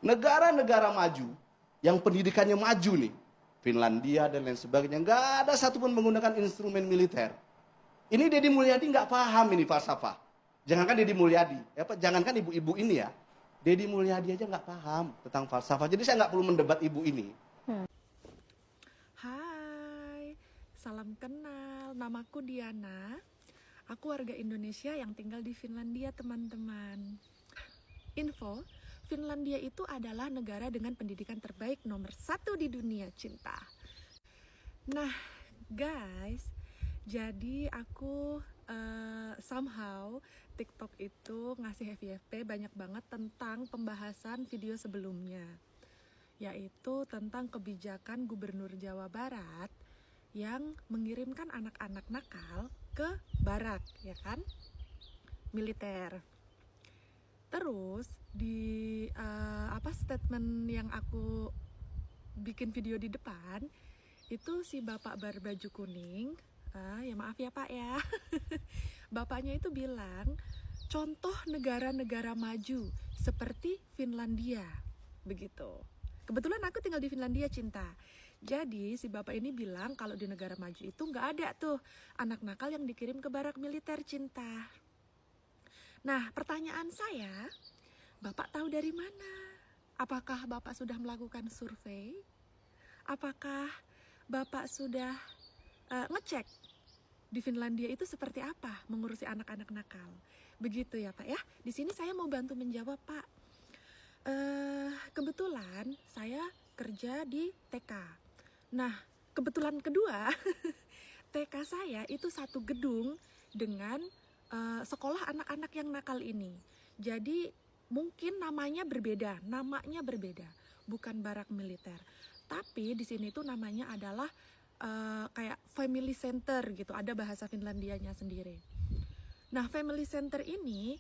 Negara-negara maju yang pendidikannya maju nih, Finlandia dan lain sebagainya, nggak ada satupun menggunakan instrumen militer. Ini Deddy Mulyadi nggak paham ini falsafah. Jangankan Deddy Mulyadi, jangankan ibu-ibu ini ya, Deddy Mulyadi aja nggak paham tentang falsafah. Jadi saya nggak perlu mendebat ibu ini. Hai, salam kenal. Namaku Diana. Aku warga Indonesia yang tinggal di Finlandia, teman-teman. Info, Finlandia itu adalah negara dengan pendidikan terbaik nomor 1 di dunia, cinta. Nah, guys, jadi aku somehow TikTok itu ngasih FYP banyak banget tentang pembahasan video sebelumnya, yaitu tentang kebijakan Gubernur Jawa Barat yang mengirimkan anak-anak nakal ke barak, ya kan, militer. Terus di statement yang aku bikin video di depan itu si bapak berbaju kuning, ya maaf ya pak ya, bapaknya itu bilang contoh negara-negara maju seperti Finlandia, begitu. Kebetulan aku tinggal di Finlandia, cinta. Jadi si bapak ini bilang kalau di negara maju itu nggak ada tuh anak nakal yang dikirim ke barak militer, cinta. Nah, pertanyaan saya, Bapak tahu dari mana? Apakah Bapak sudah melakukan survei? Apakah Bapak sudah ngecek di Finlandia itu seperti apa mengurusi anak-anak nakal? Begitu ya Pak ya. Di sini saya mau bantu menjawab Pak. Kebetulan saya kerja di TK. Nah, kebetulan kedua, TK saya itu satu gedung dengan sekolah anak-anak yang nakal ini. Jadi mungkin namanya berbeda, bukan barak militer. Tapi di sini tuh namanya adalah kayak family center gitu, ada bahasa Finlandianya sendiri. Nah, family center ini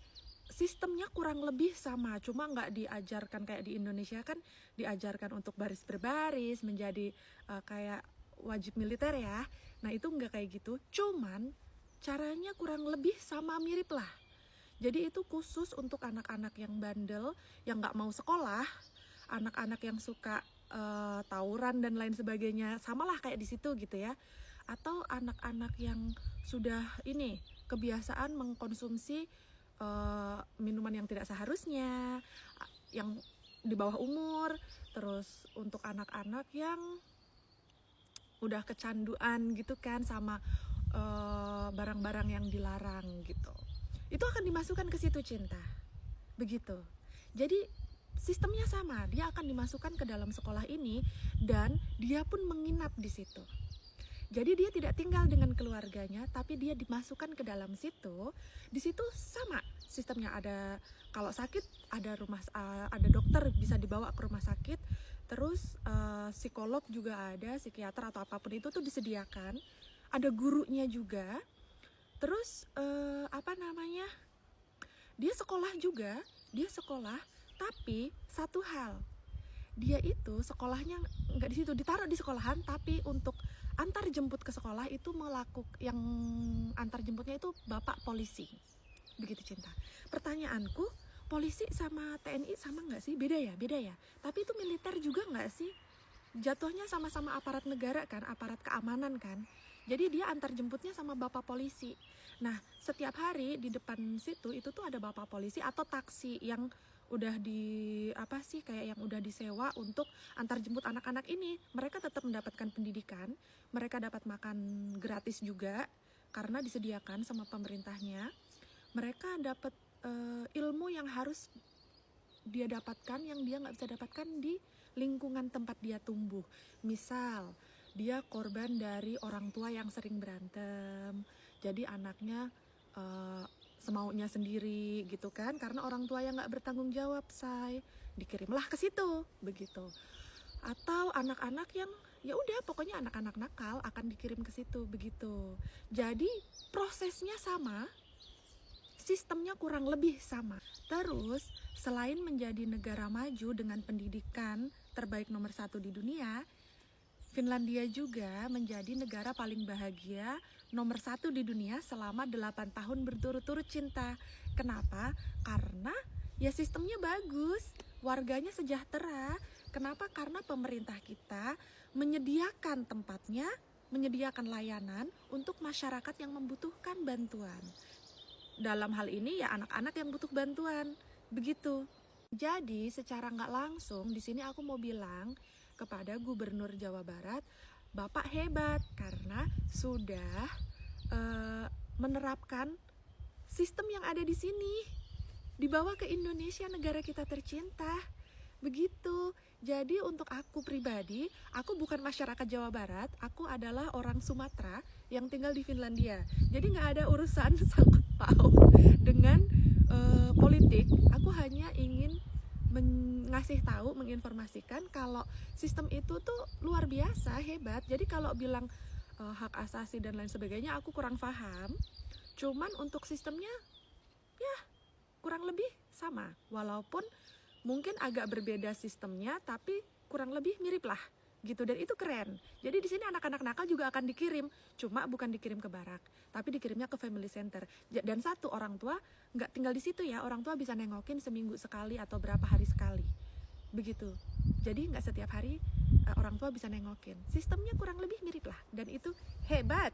sistemnya kurang lebih sama, cuma nggak diajarkan kayak di Indonesia kan diajarkan untuk baris berbaris menjadi kayak wajib militer ya. Nah, itu nggak kayak gitu, cuman caranya kurang lebih sama, mirip lah. Jadi itu khusus untuk anak-anak yang bandel, yang nggak mau sekolah, anak-anak yang suka tawuran dan lain sebagainya, samalah kayak di situ gitu ya. Atau anak-anak yang sudah ini kebiasaan mengkonsumsi minuman yang tidak seharusnya, yang di bawah umur. Terus untuk anak-anak yang udah kecanduan gitu kan sama barang-barang yang dilarang gitu, itu akan dimasukkan ke situ, cinta. Begitu. Jadi sistemnya sama, dia akan dimasukkan ke dalam sekolah ini dan dia pun menginap di situ. Jadi dia tidak tinggal dengan keluarganya, tapi dia dimasukkan ke dalam situ. Di situ sama sistemnya, ada kalau sakit ada ada dokter bisa dibawa ke rumah sakit. Terus psikolog juga ada, psikiater atau apapun itu tuh disediakan. Ada gurunya juga. Terus dia sekolah juga, tapi satu hal, dia itu sekolahnya nggak di situ, ditaruh di sekolahan, tapi untuk antar jemput ke sekolah itu yang antar jemputnya itu bapak polisi. Begitu, cinta. Pertanyaanku, polisi sama TNI sama nggak sih? Beda ya. Tapi itu militer juga nggak sih? Jatuhnya sama-sama aparat negara kan, aparat keamanan kan. Jadi dia antar jemputnya sama bapak polisi. Nah, setiap hari di depan situ itu tuh ada bapak polisi atau taksi yang udah kayak yang udah disewa untuk antar jemput anak-anak ini. Mereka tetap mendapatkan pendidikan, mereka dapat makan gratis juga karena disediakan sama pemerintahnya. Mereka dapat ilmu yang harus dia dapatkan, yang dia nggak bisa dapatkan di lingkungan tempat dia tumbuh. Misal dia korban dari orang tua yang sering berantem, jadi anaknya semaunya sendiri gitu kan, karena orang tua yang nggak bertanggung jawab, dikirimlah ke situ, begitu. Atau anak-anak yang ya udah pokoknya anak-anak nakal akan dikirim ke situ, begitu. Jadi prosesnya sama, sistemnya kurang lebih sama. Terus selain menjadi negara maju dengan pendidikan terbaik nomor 1 di dunia, Finlandia juga menjadi negara paling bahagia nomor 1 di dunia selama 8 tahun berturut-turut, cinta. Kenapa? Karena ya sistemnya bagus. warganya sejahtera. Kenapa? Karena pemerintah kita menyediakan tempatnya, menyediakan layanan untuk masyarakat yang membutuhkan bantuan. Dalam hal ini ya anak-anak yang butuh bantuan, begitu. Jadi secara nggak langsung di sini aku mau bilang kepada Gubernur Jawa Barat, Bapak hebat karena sudah menerapkan sistem yang ada di sini, dibawa ke Indonesia, negara kita tercinta. Begitu. Jadi untuk aku pribadi, aku bukan masyarakat Jawa Barat, aku adalah orang Sumatera yang tinggal di Finlandia. Jadi nggak ada urusan sangkut paut dengan politik. Aku hanya ingin ngasih tahu, menginformasikan kalau sistem itu tuh luar biasa, hebat. Jadi kalau bilang hak asasi dan lain sebagainya, aku kurang paham. Cuman untuk sistemnya, ya kurang lebih sama. Walaupun mungkin agak berbeda sistemnya, tapi kurang lebih mirip lah gitu, dan itu keren. Jadi di sini anak-anak nakal juga akan dikirim, cuma bukan dikirim ke barak, tapi dikirimnya ke family center. Dan satu, orang tua nggak tinggal di situ ya, orang tua bisa nengokin seminggu sekali atau berapa hari sekali, begitu. Jadi nggak setiap hari orang tua bisa nengokin. Sistemnya kurang lebih mirip lah, dan itu hebat.